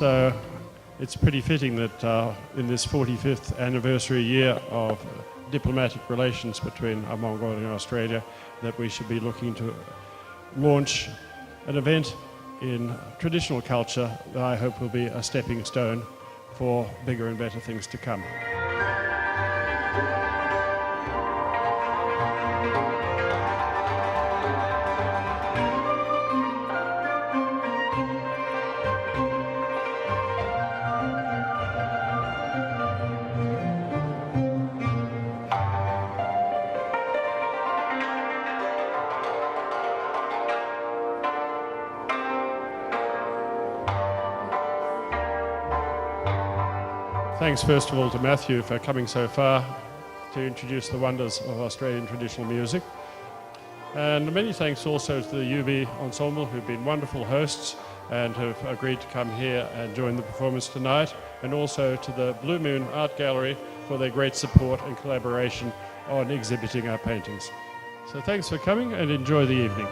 So it's pretty fitting that in this 45th anniversary year of diplomatic relations between Mongolia and Australia, that we should be looking to launch an event in traditional culture that I hope will be a stepping stone for bigger and better things to come. Thanks first of all to Matthew for coming so far to introduce the wonders of Australian traditional music. And many thanks also to the UB Ensemble, who've been wonderful hosts and have agreed to come here and join the performance tonight, and also to the Blue Moon Art Gallery for their great support and collaboration on exhibiting our paintings. So thanks for coming and enjoy the evening.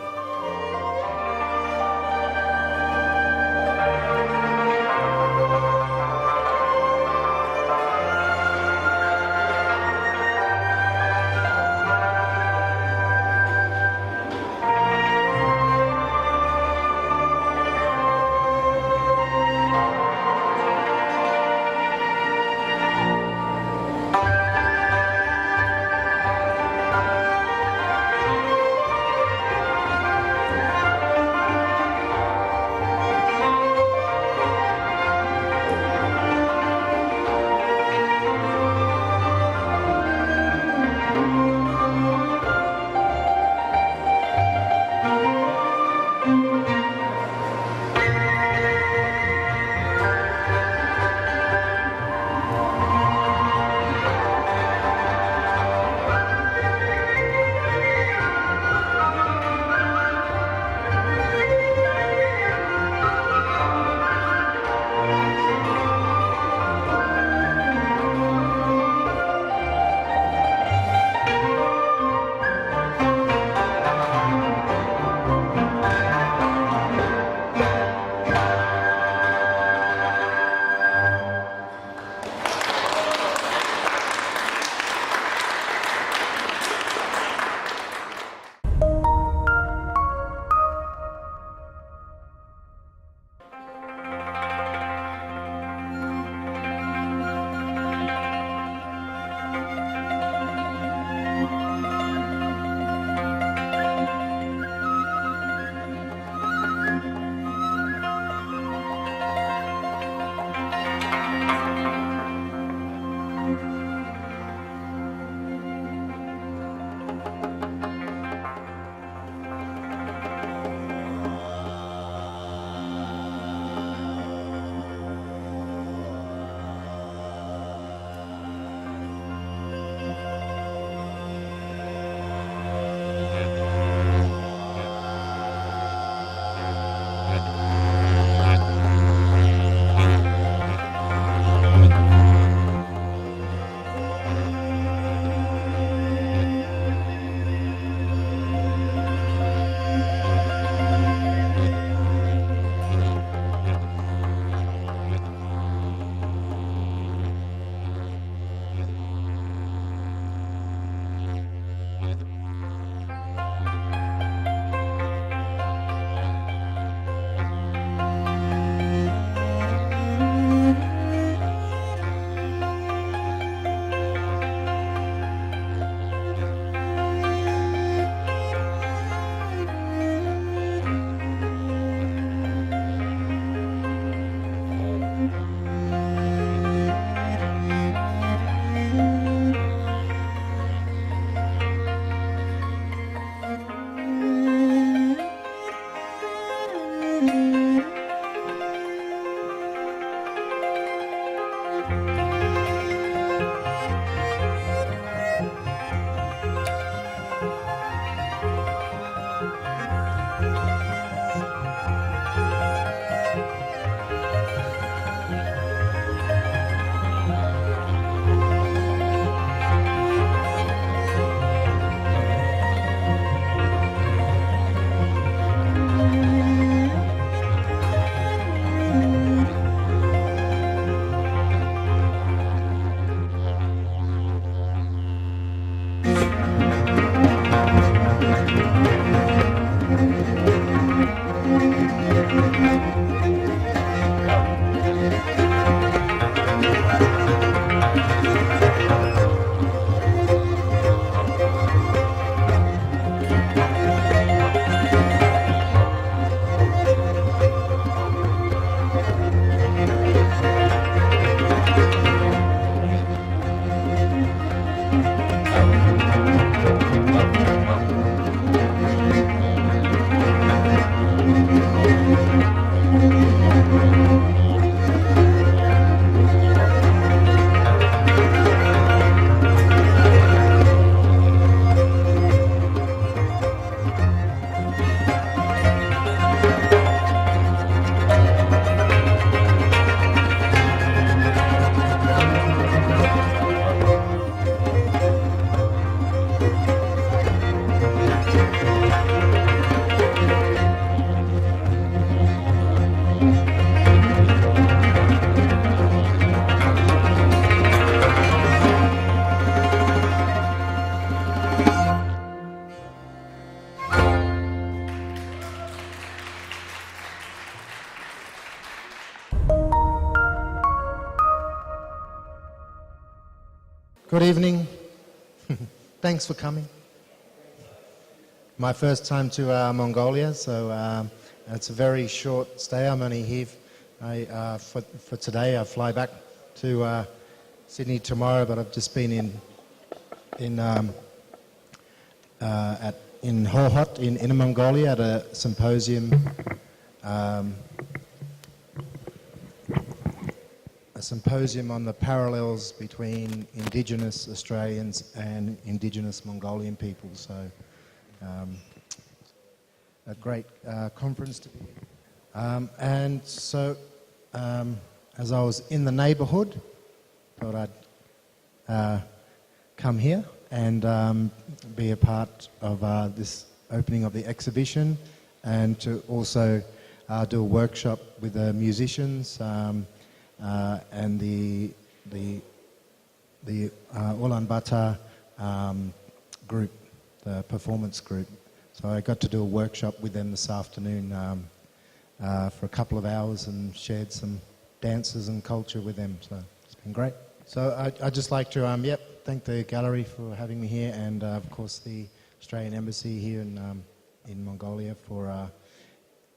Good evening. Thanks for coming. My first time to Mongolia, so it's a very short stay. I'm only here for today. I fly back to Sydney tomorrow, but I've just been in Horhot in Inner Mongolia at a symposium. A symposium on the parallels between Indigenous Australians and Indigenous Mongolian people. So, a great conference to be in. And so, as I was in the neighbourhood, thought I'd come here and be a part of this opening of the exhibition, and to also do a workshop with the musicians. And the Ulaanbaatar group, the performance group. So I got to do a workshop with them this afternoon for a couple of hours and shared some dances and culture with them. So it's been great. So I'd just like to thank the gallery for having me here, and of course the Australian Embassy here in Mongolia for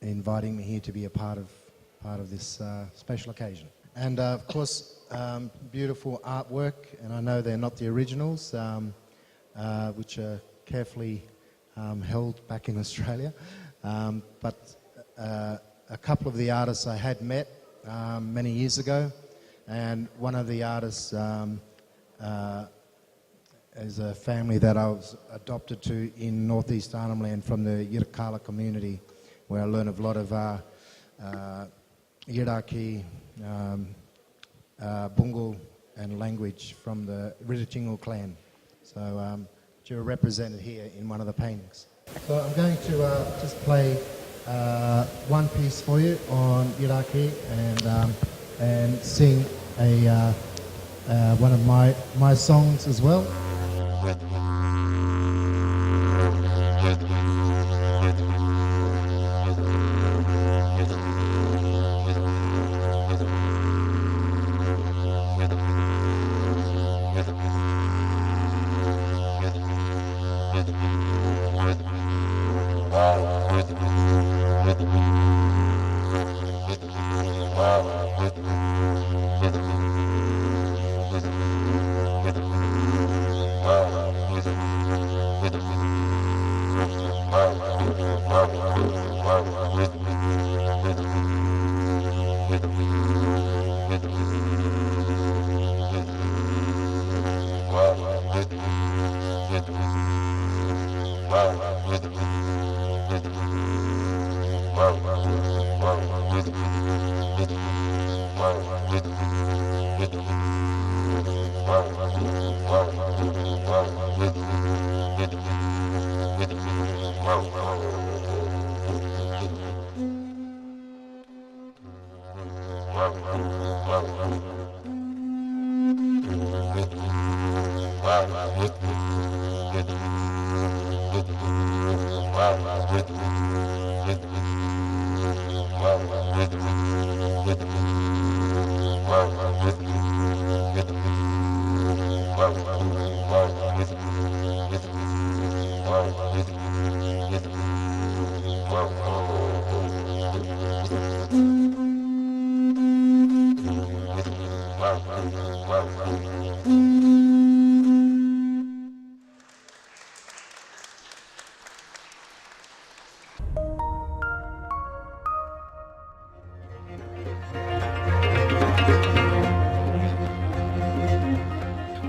inviting me here to be a part of this special occasion. And of course, beautiful artwork, and I know they're not the originals, which are carefully held back in Australia. But a couple of the artists I had met many years ago, and one of the artists is a family that I was adopted to in northeast Arnhem Land from the Yirrkala community, where I learned a lot of Yirrkala, Bungal and language from the Riddarjingal clan. So you're represented here in one of the paintings. So I'm going to just play one piece for you on Yirrkala and sing one of my songs as well.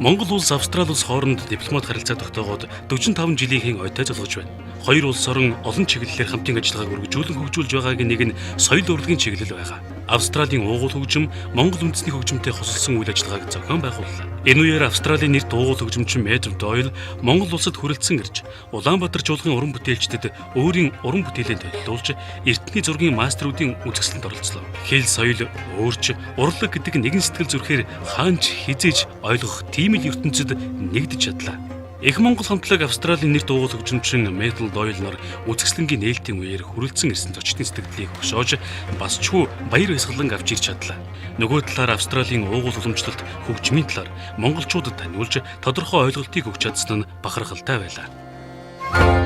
Монгол улс Австрали улс хооронд дипломат харилцаа тогтоогоод 45 жилийн ойтой золгож байна. Хоёр улс орон олон чиглэлээр хамтын ажиллагааг үргэлжлүүлэн хөгжүүлж байгаагийн нэг нь соёл урлагийн чиглэл байгаа. Австралийн уугуул хөгжим Монгол үндэсний хөгжимтэй хосолсон үйл ажиллагааг зохион байгууллаа. Энэ үеэр Австралийн нэрт уугуул хөгжимчин Мэдр Дойл Монгол улсад хүрэлцэн ирж, Улаанбаатар чуулгын уран бүтээлчдэд өөрийн уран бүтээлээ төлөвлөж, эртний зургийн мастеруудын үзэсгэлэнт оролцлоо. Хэл, соёл, өөрч, урлаг гэдэг нэгэн сэтгэл зүрхээр хаанч хизээж ойлгох тийм л ертөнцид нэгдэж чадлаа. Их Монгол хамтлаг Австралийн нэр дуугал хөгжимчин Metal Doyle нар үзэсгэлэнгийн нээлтийн үеэр хүрэлцэн ирсэн зочдын сэтгэлийг хөшөөж бас ч хүү баяр баясгалан авч ирч чадлаа. Нөгөө талаар Австралийн уугуул уламжлалт хөгжмийн талаар монголчуудад таниулж тодорхой ойлголтыг өгч чадсан нь бахархалтай байлаа.